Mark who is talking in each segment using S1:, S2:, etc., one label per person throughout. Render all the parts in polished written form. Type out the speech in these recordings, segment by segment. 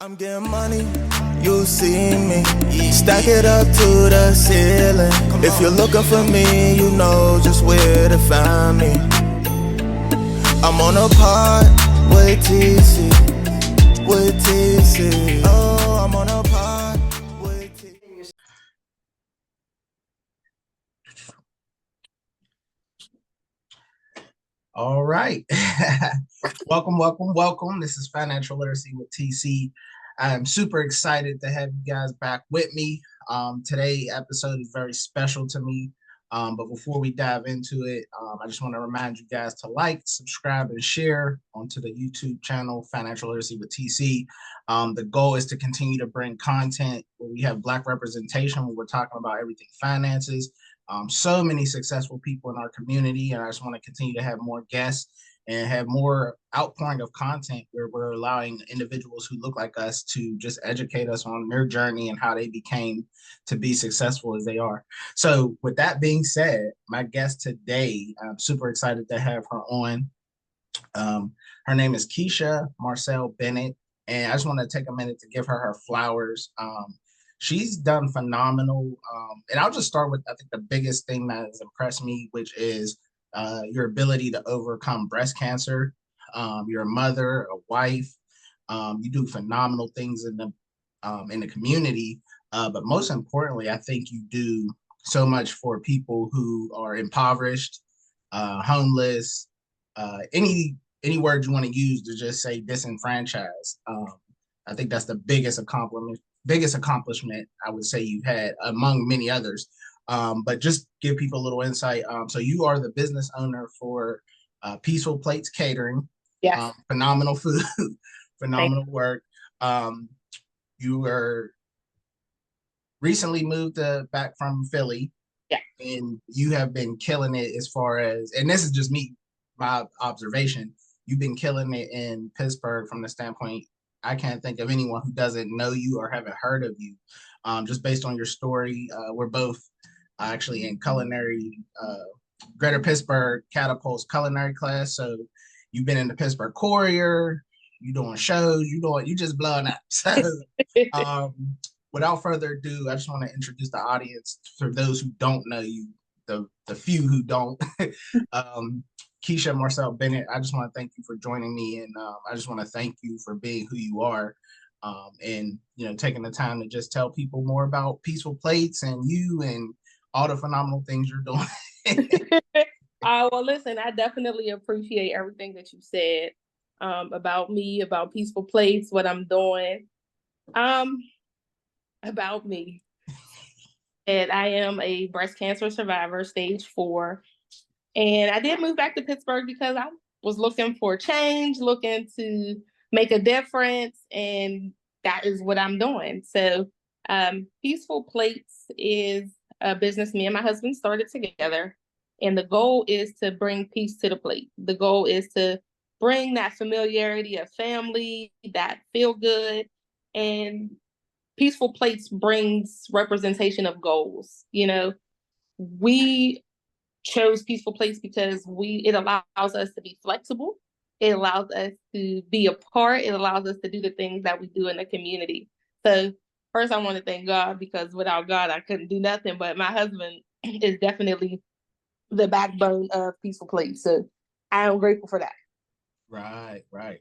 S1: I'm getting money, you see me. Stack it up to the ceiling. If you're looking for me, you know just where to find me. I'm on a pod with TC, with TC. Oh, I'm on a pod with TC.
S2: All right. Welcome. This is Financial Literacy with TC. I'm super excited to have you guys back with me. Today's episode is very special to me. But before we dive into it, I just want to remind you guys to like, subscribe, and share onto the YouTube channel, Financial Literacy with TC. The goal is to continue to bring content where we have Black representation, when we're talking about everything finances. So many successful people in our community, and I just want to continue to have more guests and have more outpouring of content where we're allowing individuals who look like us to just educate us on their journey and how they became to be successful as they are. So with that being said, my guest today, I'm super excited to have her on. Her name is Keesha Marcelle Bennett, and I just want to take a minute to give her flowers. She's done phenomenal. And I'll just start with, I think, the biggest thing that has impressed me, which is your ability to overcome breast cancer. You're a mother, a wife. You do phenomenal things in the community. But most importantly, I think you do so much for people who are impoverished, homeless, any word you want to use to just say disenfranchised. I think that's the biggest accomplishment I would say you've had, among many others. But just give people a little insight. So you are the business owner for Peaceful Platez Catering.
S3: Yes.
S2: Phenomenal food, phenomenal work. You were recently moved back from Philly.
S3: Yeah.
S2: And you have been killing it as far as, and this is just my observation, you've been killing it in Pittsburgh from the standpoint, I can't think of anyone who doesn't know you or haven't heard of you. Just based on your story, we're both actually in culinary, Greater Pittsburgh Catapult's culinary class. So you've been in the Pittsburgh Courier, you doing shows, you just blowing up. So without further ado, I just want to introduce the audience for those who don't know you, the few who don't. Keesha Marcelle Bennett, I just want to thank you for joining me, and I just want to thank you for being who you are, and taking the time to just tell people more about Peaceful Platez and you and all the phenomenal things you're doing.
S3: Well, listen, I definitely appreciate everything that you said about me, about Peaceful Platez, what I'm doing. About me, and I am a breast cancer survivor, stage 4. And I did move back to Pittsburgh because I was looking for change, looking to make a difference, and that is what I'm doing. So Peaceful Platez is a business me and my husband started together, and the goal is to bring peace to the plate. The goal is to bring that familiarity of family, that feel good, and Peaceful Platez brings representation of goals. We chose Peaceful Platez because it allows us to be flexible. It allows us to be a part. It allows us to do the things that we do in the community. So first, I want to thank God, because without God, I couldn't do nothing. But my husband is definitely the backbone of Peaceful Platez. So I am grateful for that.
S2: Right.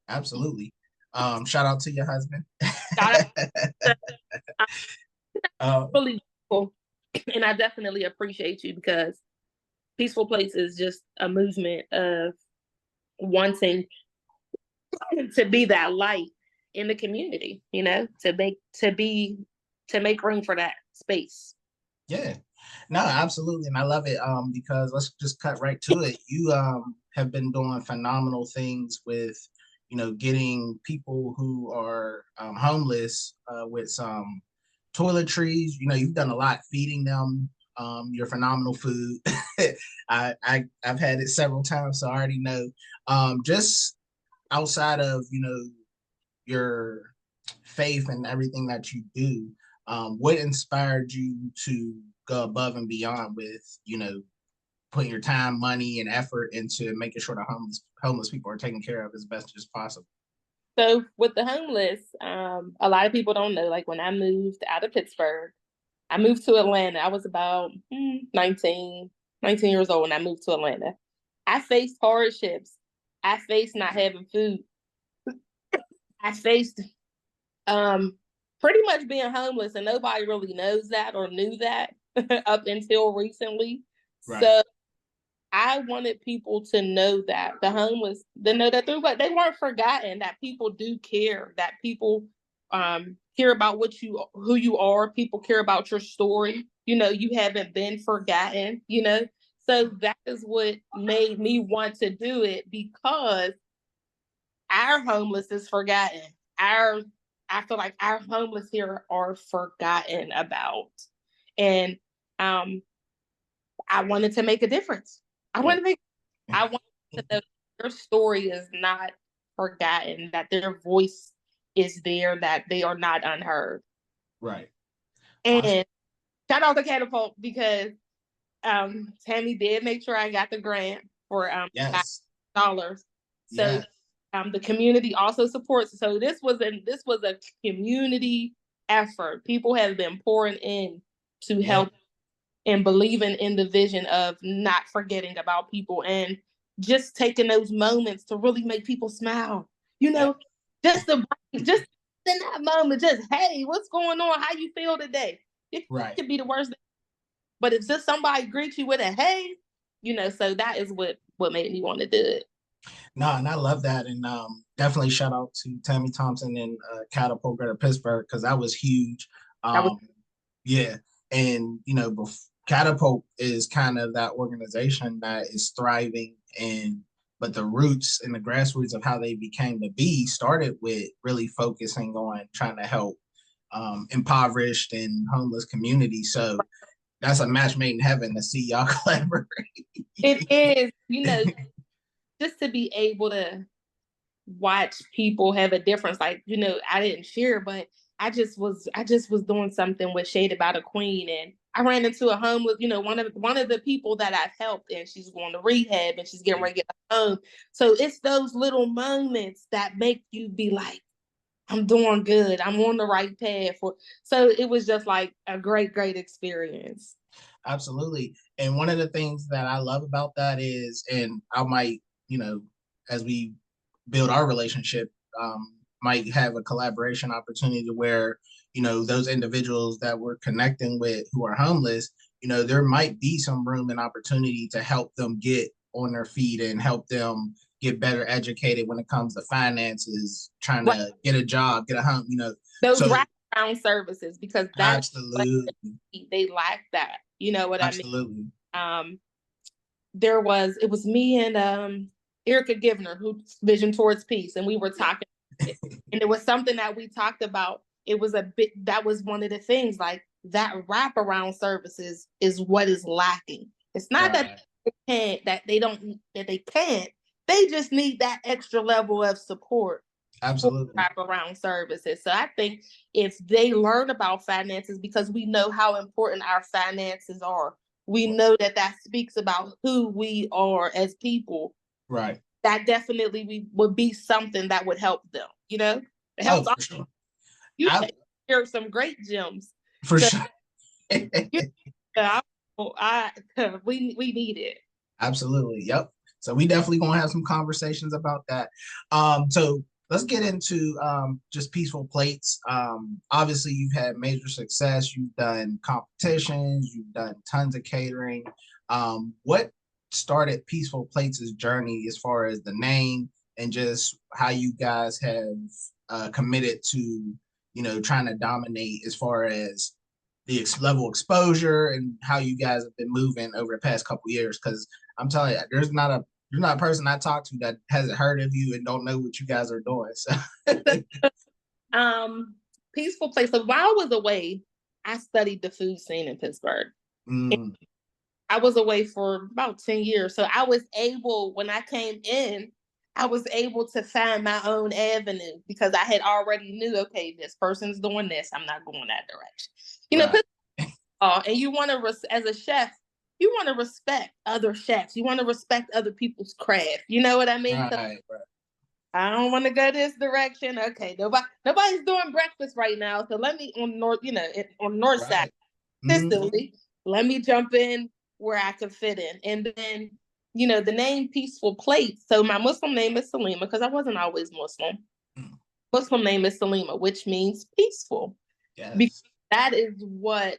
S2: Absolutely. Shout out to your husband.
S3: Really cool. And I definitely appreciate you, because Peaceful Platez is just a movement of wanting to be that light in the community, to make room for that space.
S2: Yeah, no, absolutely. And I love it because let's just cut right to it. You have been doing phenomenal things with, getting people who are homeless with some toiletries. You've done a lot feeding them your phenomenal food. I've had it several times, so I already know. Just outside of your faith and everything that you do, what inspired you to go above and beyond with putting your time, money, and effort into making sure the homeless people are taken care of as best as possible?
S3: So with the homeless, a lot of people don't know, like when I moved out of Pittsburgh, I moved to Atlanta. I was about 19 years old when I moved to Atlanta. I faced hardships. I faced not having food. I faced pretty much being homeless, and nobody really knows that or knew that up until recently. Right. So I wanted people to know that the homeless, to know that they weren't forgotten, that people do care, that people care about who you are. People care about your story. You know, you haven't been forgotten, you know. So that is what made me want to do it, because our homeless is forgotten. I feel like our homeless here are forgotten about. And I wanted to make a difference. I want to know that their story is not forgotten, that their voice is there, that they are not unheard.
S2: Right.
S3: And shout out to Catapult, because Tammy did make sure I got the grant for
S2: yes.
S3: $5. So
S2: yes.
S3: The community also supports. So this was a community effort. People have been pouring in to help and believing in the vision of not forgetting about people, and just taking those moments to really make people smile. You know, just in that moment, just, hey, what's going on? How you feel today? It could be the worst, but if just somebody greets you with a hey, you know, so that is what made me want to do it.
S2: No, and I love that. And definitely shout out to Tammy Thompson and Catapult Greater Pittsburgh, because that was huge. Yeah. And, you know, Catapult is kind of that organization that is thriving, but the roots and the grassroots of how they became to be started with really focusing on trying to help impoverished and homeless communities. So that's a match made in heaven to see y'all collaborate.
S3: It is, you know, just to be able to watch people have a difference. Like, you know, I didn't share, but I just was doing something with Shaded by the Queen, and I ran into a homeless, you know, one of the people that I've helped, and she's going to rehab and she's getting ready to get home. So it's those little moments that make you be like, I'm doing good. I'm on the right path. So it was just like a great, great experience.
S2: Absolutely. And one of the things that I love about that is, and I might, you know, as we build our relationship, might have a collaboration opportunity where, you know, those individuals that we're connecting with who are homeless, you know, there might be some room and opportunity to help them get on their feet and help them get better educated when it comes to finances, trying to get a job, get a home, you know.
S3: Those wraparound services, because that's
S2: absolutely
S3: they lack that. You know what
S2: absolutely.
S3: I mean? It was me and Erica Givner, who's Vision Towards Peace, and we were talking, and it was something that we talked about. It was that was one of the things, like that wraparound services is what is lacking. It's not that they can't. They just need that extra level of support.
S2: Absolutely.
S3: Wraparound services. So I think if they learn about finances, because we know how important our finances are, we know that speaks about who we are as people.
S2: Right.
S3: That definitely would be something that would help them, you know? It helps
S2: for sure.
S3: You hear some great gems.
S2: For sure.
S3: We need it.
S2: Absolutely. Yep. So we definitely gonna have some conversations about that. So let's get into just Peaceful Plates. Obviously, you've had major success. You've done competitions. You've done tons of catering. What started Peaceful Plates' journey as far as the name and just how you guys have committed to, you know, trying to dominate as far as the level of exposure and how you guys have been moving over the past couple of years? Because I'm telling you, there's not a person I talk to that hasn't heard of you and don't know what you guys are doing. So
S3: Peaceful Place. So while I was away, I studied the food scene in Pittsburgh. I was away for about 10 years. So I was able, when I came in, I was able to find my own avenue, because I had already knew, okay, this person's doing this. I'm not going that direction. You know, and you want to, as a chef, you want to respect other chefs. You want to respect other people's craft. You know what I mean?
S2: Right.
S3: I don't want to go this direction. Okay, nobody's doing breakfast right now, so let me on north, on north side, consistently. Let me jump in where I can fit in, and then the name Peaceful Plate. So my Muslim name is Salima because I wasn't always Muslim. Muslim name is Salima, which means peaceful.
S2: Yes.
S3: Because that is what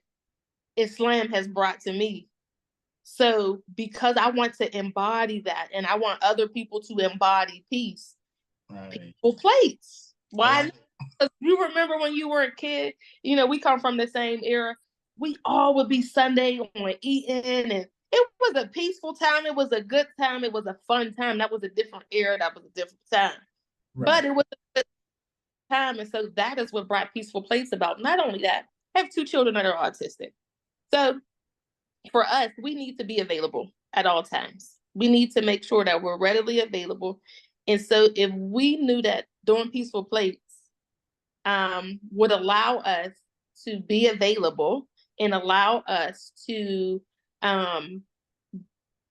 S3: Islam has brought to me. So because I want to embody that and I want other people to embody peace, Peaceful Plates. Why? Because you remember when you were a kid, we come from the same era. We all would be Sunday on eating, and it was a peaceful time. It was a good time. It was a fun time. That was a different era. That was a different time. Right. But it was a good time. And so that is what brought Peaceful Plates about. Not only that, I have 2 children that are autistic. So for us, we need to be available at all times. We need to make sure that we're readily available. And so if we knew that doing Peaceful Plates would allow us to be available and allow us to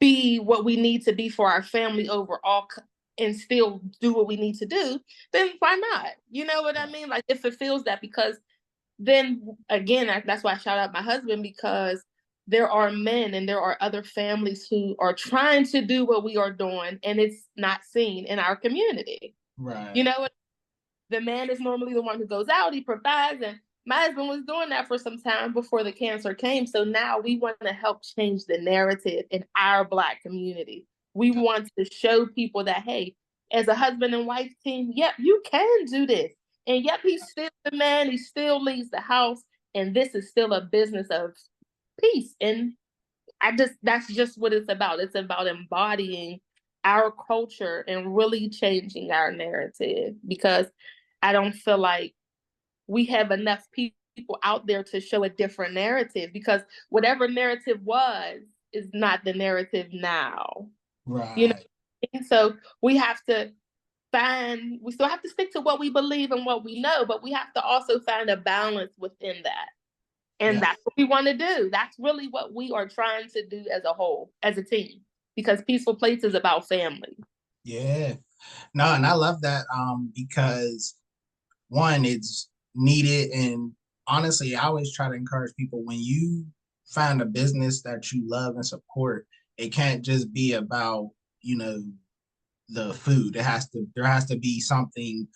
S3: be what we need to be for our family overall and still do what we need to do, then why not? You know what I mean? Like it fulfills that, because then again, that's why I shout out my husband, because there are men and there are other families who are trying to do what we are doing, and it's not seen in our community.
S2: Right.
S3: You know what? The man is normally the one who goes out, he provides, and my husband was doing that for some time before the cancer came. So now we want to help change the narrative in our Black community. We want to show people that, hey, as a husband and wife team, yep, you can do this. And yep, he's still the man, he still leads the house, and this is still a business of peace. And that's just what it's about. It's about embodying our culture and really changing our narrative, because I don't feel like we have enough people out there to show a different narrative, because whatever narrative was is not the narrative now.
S2: Right.
S3: And so we still have to stick to what we believe and what we know, but we have to also find a balance within that. And that's what we want to do. That's really what we are trying to do as a whole, as a team, because Peaceful Plates is about family.
S2: Yeah. No, and I love that because one, it's needed. And honestly, I always try to encourage people, when you find a business that you love and support, it can't just be about, the food. There has to be something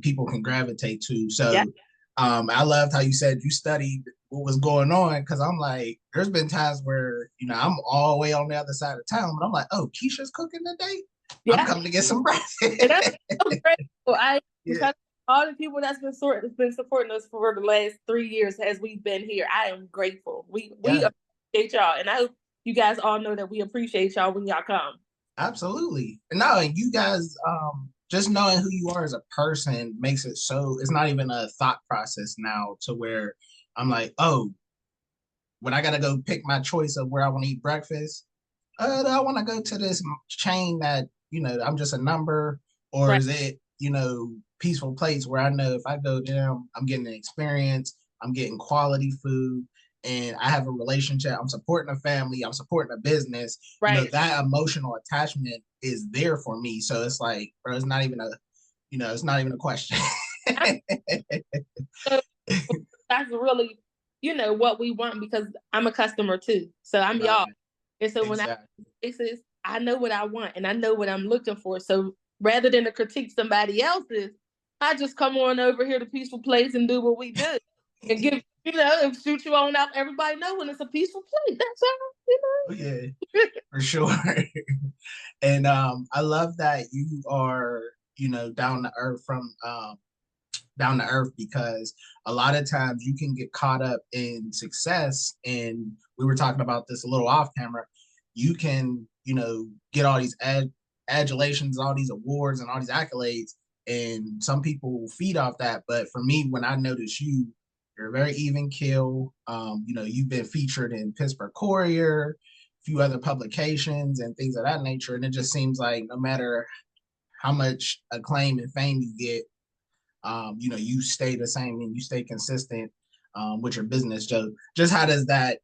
S2: people can gravitate to. So I loved how you said you studied what was going on, because I'm like, there's been times where, I'm all the way on the other side of town, but I'm like, oh, Keisha's cooking today? I'm coming to get some breakfast.
S3: And that's so grateful. Because all the people that's been supporting us for the last 3 years as we've been here, I am grateful. We appreciate y'all, and I hope you guys all know that we appreciate y'all when y'all come.
S2: Absolutely. No, and you guys, just knowing who you are as a person makes it so it's not even a thought process now, to where I'm like, oh, when I gotta go pick my choice of where I want to eat breakfast, do I want to go to this chain that, I'm just a number, or is it, Peaceful Plates, where I know if I go there, I'm getting an experience, I'm getting quality food, and I have a relationship, I'm supporting a family, I'm supporting a business.
S3: Right.
S2: That emotional attachment is there for me. So it's like, bro, it's not even a question.
S3: So that's really, what we want, because I'm a customer too. So I'm y'all. And so when I know what I want and I know what I'm looking for. So rather than to critique somebody else's, I just come on over here to Peaceful Place and do what we do, and give, and shoot you on out. Everybody know when it's a peaceful place. That's all,
S2: Yeah, for sure. And I love that you are, down to earth because a lot of times you can get caught up in success. And we were talking about this a little off camera. You can, get all these adulations, all these awards and all these accolades, and some people feed off that. But for me, when I notice you're very even keel. You've been featured in Pittsburgh Courier, a few other publications and things of that nature. And it just seems like no matter how much acclaim and fame you get, you stay the same and you stay consistent with your business. So just how does that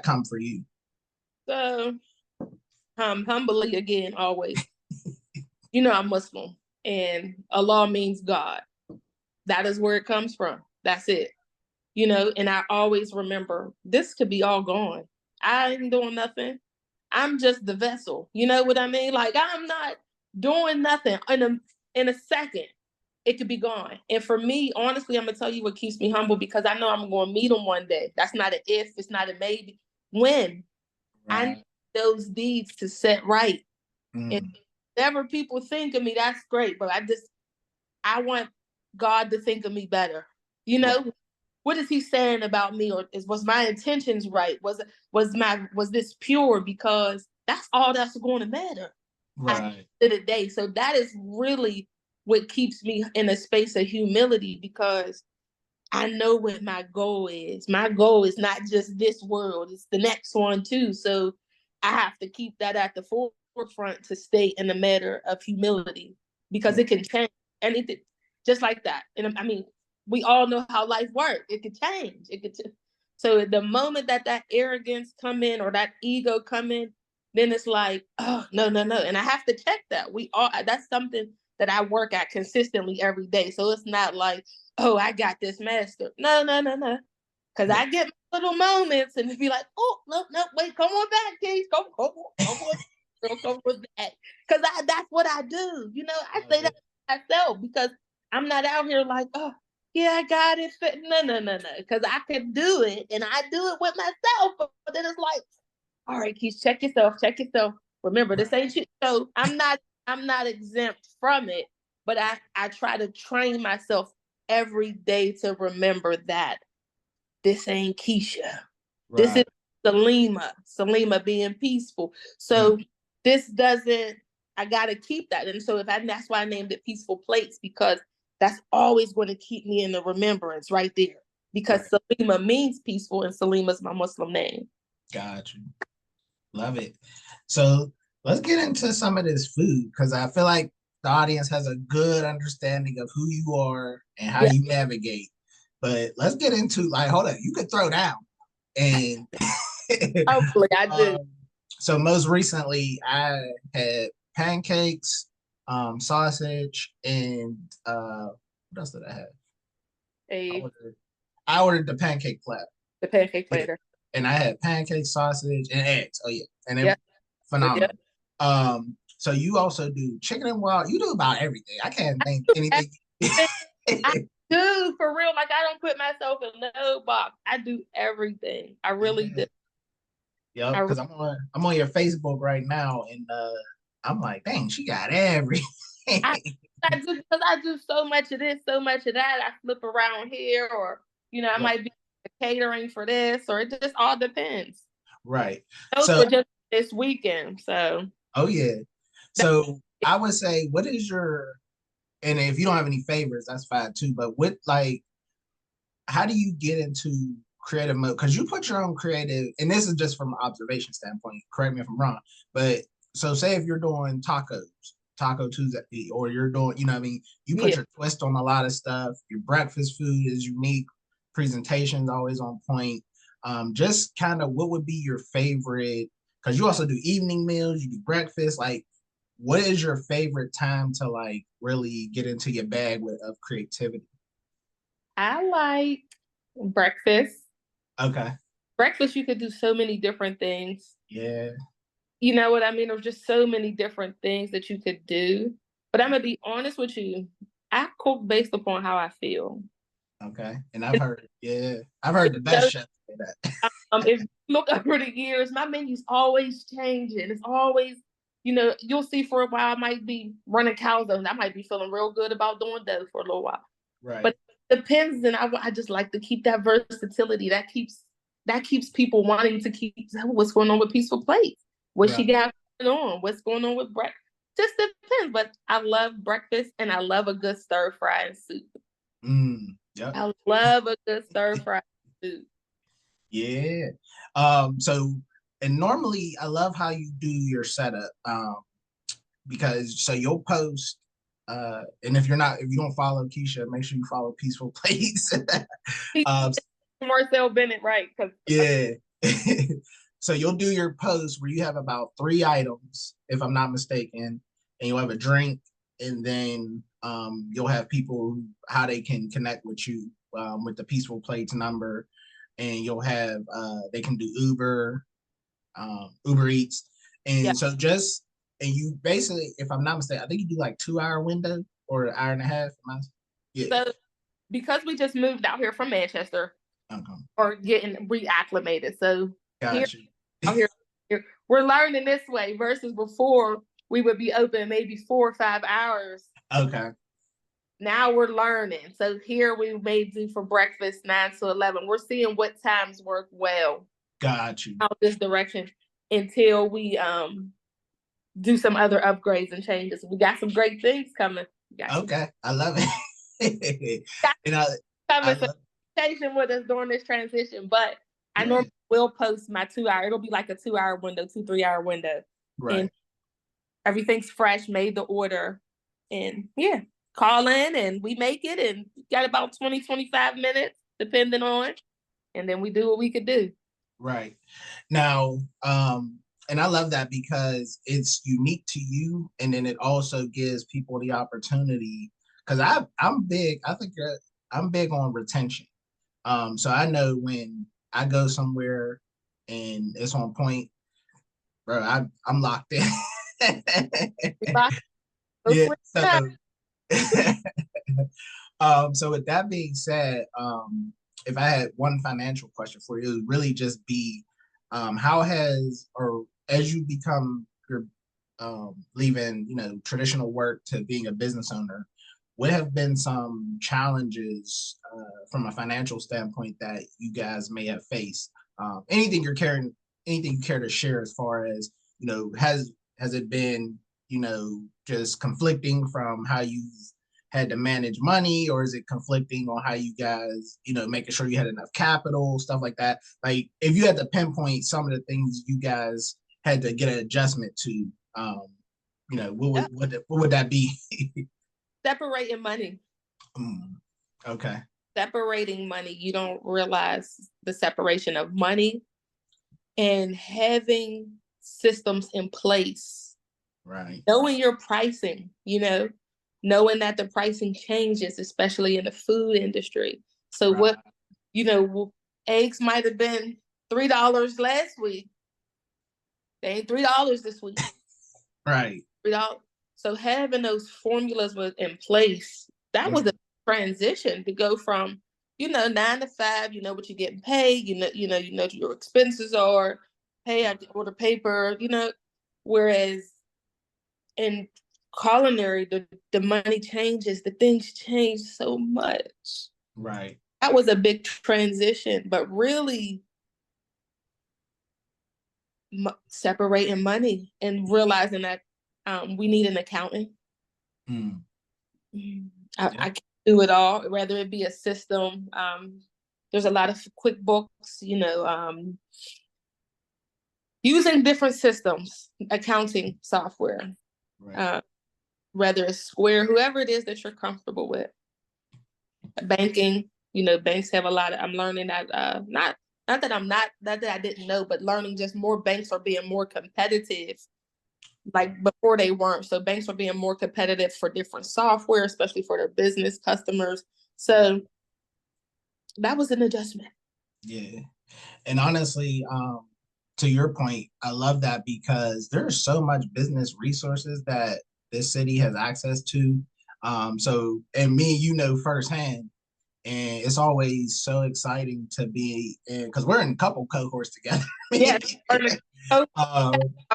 S2: come for you?
S3: So humbly, again, always. I'm Muslim, and Allah means God. That is where it comes from. That's it. And I always remember this could be all gone. I ain't doing nothing. I'm just the vessel. You know what I mean? Like, I'm not doing nothing. In a second, it could be gone. And for me, honestly, I'm gonna tell you what keeps me humble, because I know I'm gonna meet him one day. That's not an if, it's not a maybe. When I need those deeds to set right. And whatever people think of me, that's great. But I want God to think of me better. What is he saying about me? Or was my intentions right? Was this pure? Because that's all that's going to matter at the end of the day. So that is really what keeps me in a space of humility, because I know what my goal is. My goal is not just this world, it's the next one too. So I have to keep that at the forefront to stay in the matter of humility, because it can change anything just like that. And I mean, we all know how life works. It could change. So the moment that arrogance come in, or that ego come in, then it's like, oh, no. And I have to check that. That's something that I work at consistently every day. So it's not like, oh, I got this master. No. Because I get my little moments and be like, oh, no, wait, come on back, Keith. Come on back. Because that's what I do. I say that to myself, because I'm not out here like, oh, yeah, I got it. No. Because I can do it, and I do it with myself. But then it's like, all right, Keith, check yourself. Remember, this ain't you. So I'm not exempt from it, but I try to train myself every day to remember that this ain't Keesha. This is Salima being peaceful. So I got to keep that. And so that's why I named it Peaceful Platez, because that's always going to keep me in the remembrance right there. Because Salima means peaceful, and Salima's my Muslim name.
S2: Got you. Love it. So let's get into some of this food, because I feel like the audience has a good understanding of who you are and how you navigate. But let's get into, like, hold on, you could throw down. And
S3: hopefully I do.
S2: So most recently I had pancakes, sausage, and what else did I have? I ordered the pancake platter.
S3: The pancake platter.
S2: And I had pancakes, sausage, and eggs. Oh yeah. And it phenomenal. So you also do chicken and wild. You do about everything. I can't think anything.
S3: I do, for real. Like, I don't put myself in no box. I do everything. I really do.
S2: Yep, because I'm on your Facebook right now, and I'm like, dang, she got everything.
S3: I do, because I do so much of this, so much of that. I flip around here, or I might be catering for this, or it just all depends.
S2: Right.
S3: Those were just this weekend. So.
S2: Oh yeah. So I would say, what is your, and if you don't have any favorites, that's fine too. But how do you get into creative mode? Because you put your own creative, and this is just from an observation standpoint. Correct me if I'm wrong. But so say if you're doing Taco Tuesday, or you're doing, you put your twist on a lot of stuff. Your breakfast food is unique. Presentation's always on point. Just kind of, what would be your favorite? Because you also do evening meals, you do breakfast. Like, what is your favorite time to like really get into your bag of creativity?
S3: I like breakfast.
S2: Okay.
S3: Breakfast, you could do so many different things.
S2: Yeah.
S3: You know what I mean? There's just so many different things that you could do. But I'm gonna be honest with you. I cook based upon how I feel.
S2: Okay. And I've heard the best chefs say that.
S3: If you look over the years, my menu's always changing. It's always, you'll see for a while I might be running calzones. I might be feeling real good about doing dough for a little while.
S2: Right.
S3: But it depends, and I just like to keep that versatility. That keeps people wanting to keep, what's going on with Peaceful Platez? What she got going on? What's going on with breakfast? Just depends. But I love breakfast, and I love a good stir fry and soup.
S2: Yep.
S3: I love a good stir fry soup.
S2: Yeah. So, and normally I love how you do your setup. Because so you'll post, and if you don't follow Keesha, make sure you follow Peaceful Platez.
S3: Marcelle Bennett, right?
S2: Yeah. So you'll do your post where you have about 3 items, if I'm not mistaken, and you'll have a drink, and then you'll have people how they can connect with you with the Peaceful Platez number, and you'll have they can do Uber Eats,
S3: Yeah.
S2: and so just and you basically, if I'm not mistaken, I think you do like 2 hour window or an hour and a half. Yeah.
S3: So because we just moved out here from Manchester,
S2: Okay.
S3: or getting reacclimated, so here,
S2: Got you.
S3: out here, we're learning this way versus before we would be open maybe 4 or 5 hours.
S2: Okay.
S3: Now we're learning. So here we may do for breakfast 9 to 11. We're seeing what times work well
S2: Got you.
S3: out this direction until we do some other upgrades and changes. We got some great things coming.
S2: Okay. I love it. And
S3: Coming,
S2: love,
S3: so patient with us during this transition. But I
S2: yeah.
S3: normally will post my 2 hour. It'll be like a 2 hour window, 2-3 hour window.
S2: Right.
S3: And everything's fresh, made the order. And yeah, call in and we make it, and got about 20-25 minutes depending on, and then we do what we could do.
S2: Right. Now, and I love that because it's unique to you, and then it also gives people the opportunity, because I'm big, I think I'm big on retention. So I know when I go somewhere and it's on point, bro, I'm locked in. Yeah. So with that being said, if I had one financial question for you, it would really just be, how has, or as you become your leaving, traditional work to being a business owner, what have been some challenges from a financial standpoint that you guys may have faced? Anything you care to share as far as, has it been, just conflicting from how you had to manage money, or is it conflicting on how you guys, making sure you had enough capital, stuff like that? Like, if you had to pinpoint some of the things you guys had to get an adjustment to, what would that be?
S3: Separating money.
S2: Okay.
S3: Separating money. You don't realize the separation of money and having systems in place.
S2: Right.
S3: Knowing your pricing, knowing that the pricing changes, especially in the food industry. So
S2: right.
S3: Eggs might have been $3 last week. They ain't $3 this week.
S2: Right.
S3: $3. So having those formulas was in place, that was a transition to go from, 9 to 5, what you're getting paid, you know your expenses are, hey, I order paper, whereas in culinary, the money changes, the things change so much.
S2: Right.
S3: That was a big transition, but really separating money and realizing that we need an accountant. I can't do it all, whether it be a system. There's a lot of QuickBooks, using different systems, accounting software.
S2: Right.
S3: Whether it's Square, whoever it is that you're comfortable with. Banking, banks have a lot of, I'm learning that, not that I didn't know, but learning just more banks are being more competitive. Like before they weren't. So banks are being more competitive for different software, especially for their business customers. So that was an adjustment.
S2: Yeah. And honestly, to your point, I love that because there's so much business resources that this city has access to. So, and me, firsthand, and it's always so exciting to be in, because we're in a couple cohorts together.
S3: Yeah.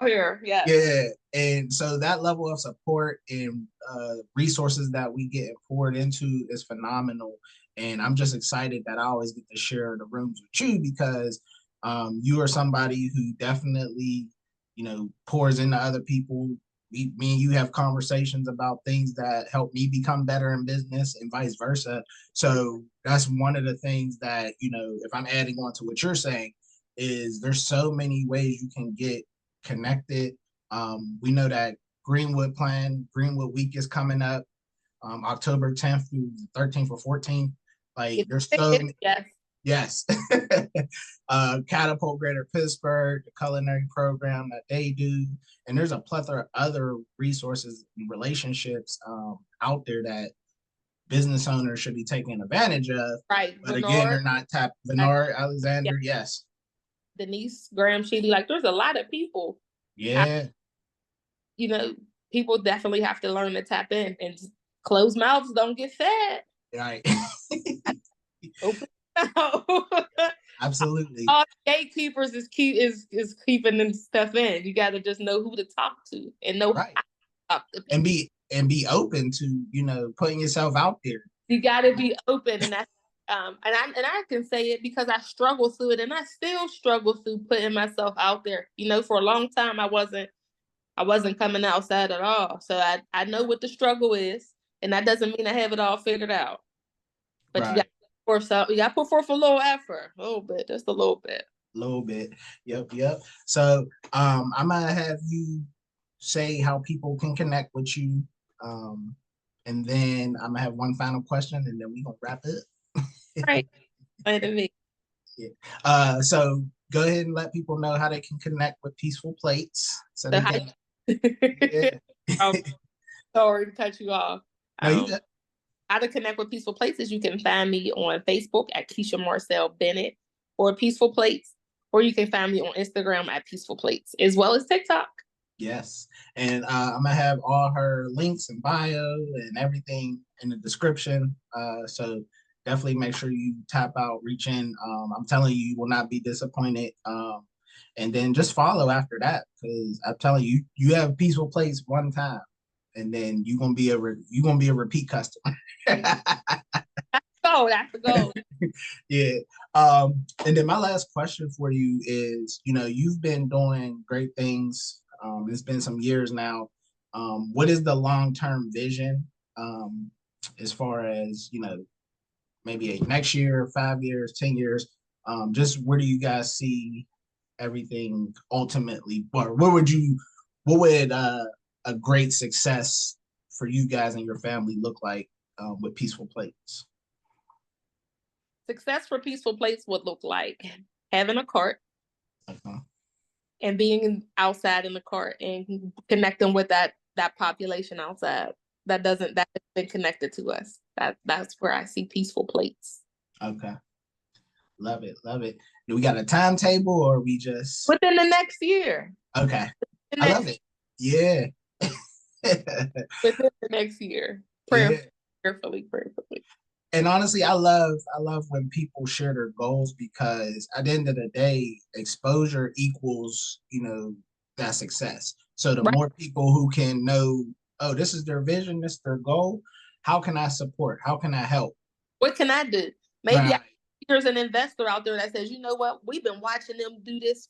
S3: Here, yeah.
S2: Yeah. And so that level of support and resources that we get poured into is phenomenal. And I'm just excited that I always get to share the rooms with you, because you are somebody who definitely, pours into other people. Me and you have conversations about things that help me become better in business and vice versa. So that's one of the things that, if I'm adding on to what you're saying, is there's so many ways you can get connected. We know that Greenwood Week is coming up, October 10th through the 13th or 14th. Like there's so
S3: yes.
S2: Yes. Catapult Greater Pittsburgh, the culinary program that they do. And there's a plethora of other resources and relationships out there that business owners should be taking advantage of.
S3: Right.
S2: But again, they're not tapped. Bernard Alexander, yes.
S3: Denise Graham Sheedy, like there's a lot of people.
S2: Yeah.
S3: People definitely have to learn to tap in, and closed mouths don't get fed.
S2: Right.
S3: Open mouth.
S2: Absolutely.
S3: All gatekeepers is keeping them stuff in. You got to just know who to talk to and know
S2: right.
S3: how to talk to
S2: people. And be open to putting yourself out there.
S3: You got to be open, and that's and I can say it because I struggle through it, and I still struggle through putting myself out there. For a long time I wasn't coming outside at all. So I know what the struggle is, and that doesn't mean I have it all figured out. But right. You got to put forth a little effort, a little bit, just a little bit.
S2: Yep. So I'm gonna have you say how people can connect with you, and then I'm gonna have one final question, and then we're gonna wrap it.
S3: Right.
S2: Yeah. So go ahead and let people know how they can connect with Peaceful Platez. So they can.
S3: Yeah. Sorry to cut you off.
S2: No,
S3: how to connect with Peaceful Platez? You can find me on Facebook at Keesha Marcelle Bennett or Peaceful Platez, or you can find me on Instagram at Peaceful Platez, as well as TikTok.
S2: Yes, and I'm gonna have all her links and bio and everything in the description. So definitely make sure you tap out, reach in. I'm telling you, you will not be disappointed. And then just follow after that, because I'm telling you, you have Peaceful Platez one time, and then you're gonna be a repeat customer.
S3: That's the goal.
S2: Yeah. And then my last question for you is, you've been doing great things. It's been some years now. What is the long-term vision, as far as, maybe next year, 5 years, 10 years? Just where do you guys see everything ultimately? Or what would a great success for you guys and your family look like with Peaceful Platez?
S3: Success for Peaceful Platez would look like having a cart and being outside in the cart and connecting with that population outside that has been connected to us. That's where I see Peaceful Platez.
S2: Okay. Love it. Do we got a timetable, or we just
S3: within the next year?
S2: Okay. I love it. Yeah.
S3: Within the next year. Prayerfully.
S2: And honestly, I love when people share their goals, because at the end of the day, exposure equals, that success. So the more people who can know, oh, this is their vision, this is their goal, how can I support? How can I help?
S3: What can I do? Maybe there's an investor out there that says, you know what, we've been watching them do this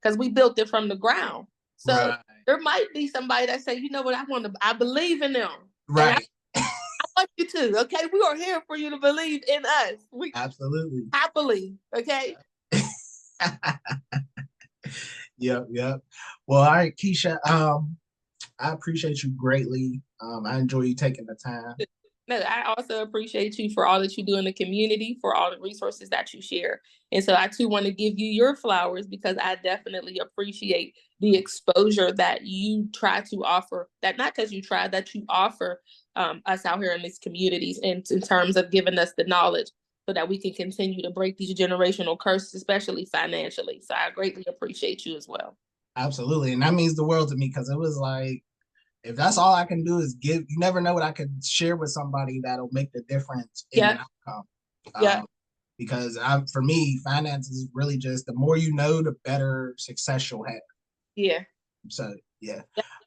S3: because we built it from the ground. So there might be somebody that say, you know what, I believe in them.
S2: Right.
S3: I want you to, okay? We are here for you to believe in us.
S2: Absolutely.
S3: Happily, okay?
S2: Yep. Well, all right, Keesha, I appreciate you greatly. I enjoy you taking the time.
S3: No, I also appreciate you for all that you do in the community, for all the resources that you share. And so I too want to give you your flowers, because I definitely appreciate the exposure that you try to offer, that you offer us out here in these communities, and in terms of giving us the knowledge so that we can continue to break these generational curses, especially financially. So I greatly appreciate you as well.
S2: Absolutely. And that means the world to me, because it was like, if that's all I can do is give, you never know what I could share with somebody that'll make the difference in the outcome. Because for me, finance is really just, the more you know, the better success you'll have.
S3: Yeah.
S2: So, yeah.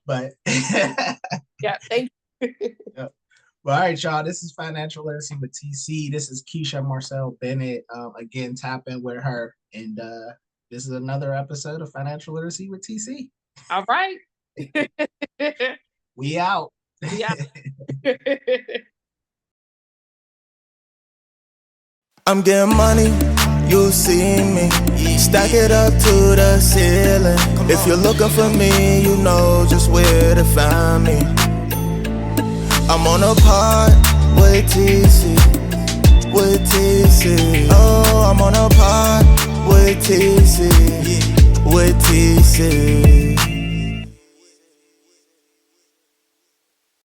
S2: But
S3: thank you.
S2: Well, all right, y'all. This is Financial Literacy with TC. This is Keesha Marcelle Bennett. Again, tap in with her. And this is another episode of Financial Literacy with TC.
S3: All right.
S2: We out.
S1: I'm getting money, you see me. Stack it up to the ceiling. If you're looking for me, you know just where to find me. I'm on a pod with TC. with TC. Oh, I'm on a pod with TC, with TC.